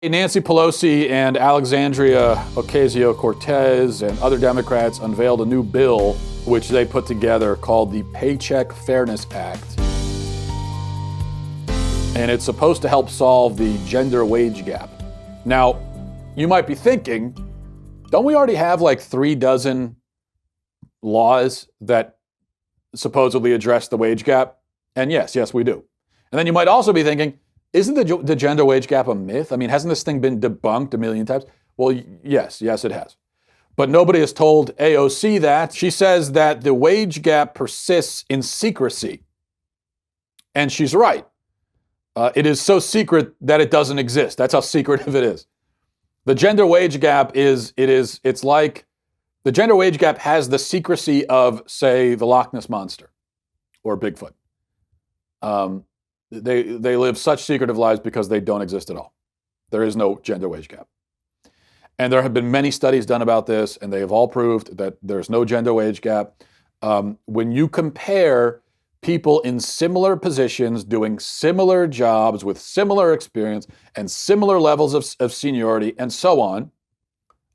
Nancy Pelosi and Alexandria Ocasio-Cortez and other Democrats unveiled a new bill which they put together called the Paycheck Fairness Act. And it's supposed to help solve the gender wage gap. Now, you might be thinking, don't we already have like 36 laws that supposedly address the wage gap? And yes, we do. And then you might also be thinking, isn't the gender wage gap a myth? I mean, hasn't this thing been debunked a million times? Well, yes, it has. But nobody has told AOC that. She says that the wage gap persists in secrecy. And she's right. It is so secret that it doesn't exist. That's how secretive it is. The gender wage gap it's like the gender wage gap has the secrecy of, say, the Loch Ness Monster or Bigfoot. They live such secretive lives because they don't exist at all. There is no gender wage gap. And there have been many studies done about this, and they have all proved that there's no gender wage gap. When you compare people in similar positions doing similar jobs with similar experience and similar levels of seniority and so on,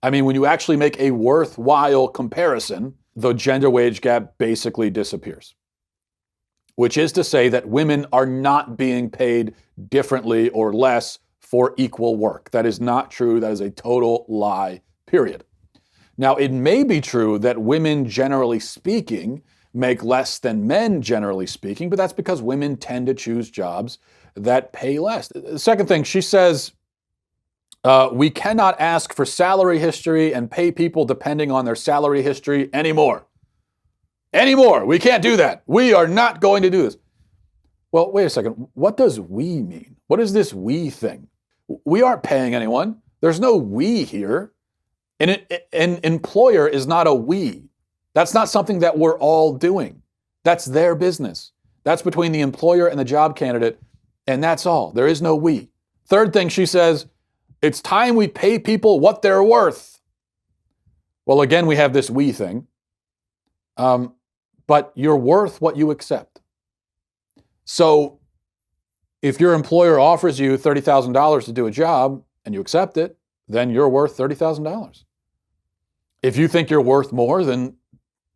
I mean, when you actually make a worthwhile comparison, the gender wage gap basically disappears. Which is to say that women are not being paid differently or less for equal work. That is not true. That is a total lie, period. Now, it may be true that women, generally speaking, make less than men, generally speaking, but that's because women tend to choose jobs that pay less. The second thing, she says, we cannot ask for salary history and pay people depending on their salary history anymore. We can't do that. We are not going to do this. Well, wait a second. What does we mean? What is this we thing? We aren't paying anyone. There's no we here. An employer is not a we. That's not something that we're all doing. That's their business. That's between the employer and the job candidate, and that's all. There is no we. Third thing she says, it's time we pay people what they're worth. Well, again, we have this we thing. But you're worth what you accept. So if your employer offers you $30,000 to do a job and you accept it, then you're worth $30,000. If you think you're worth more, then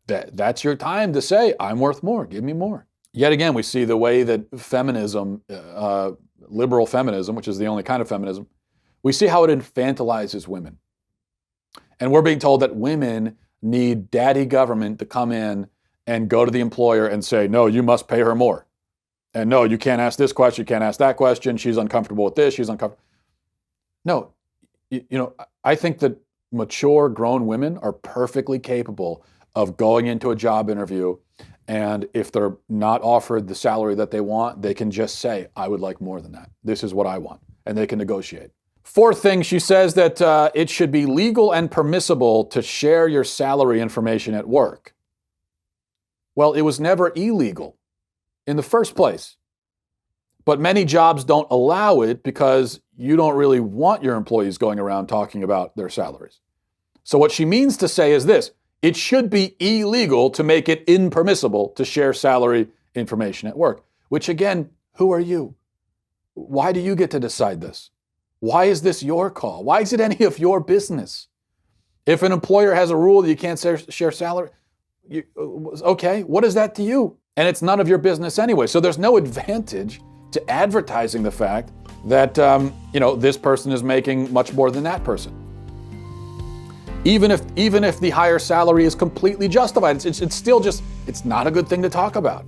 that's your time to say, I'm worth more, give me more. Yet again, we see the way that feminism, liberal feminism, which is the only kind of feminism, we see how it infantilizes women. And we're being told that women need daddy government to come in and go to the employer and say, no, you must pay her more. And no, you can't ask this question, you can't ask that question, she's uncomfortable with this, she's uncomfortable. No, I think that mature, grown women are perfectly capable of going into a job interview, and if they're not offered the salary that they want, they can just say, I would like more than that. This is what I want. And they can negotiate. Fourth thing, she says that it should be legal and permissible to share your salary information at work. Well, it was never illegal in the first place. But many jobs don't allow it because you don't really want your employees going around talking about their salaries. So what she means to say is this: it should be illegal to make it impermissible to share salary information at work. Which again, who are you? Why do you get to decide this? Why is this your call? Why is it any of your business? If an employer has a rule that you can't share salary, okay, what is that to you? And it's none of your business anyway. So there's no advantage to advertising the fact that this person is making much more than that person. Even if the higher salary is completely justified, it's still just, it's not a good thing to talk about.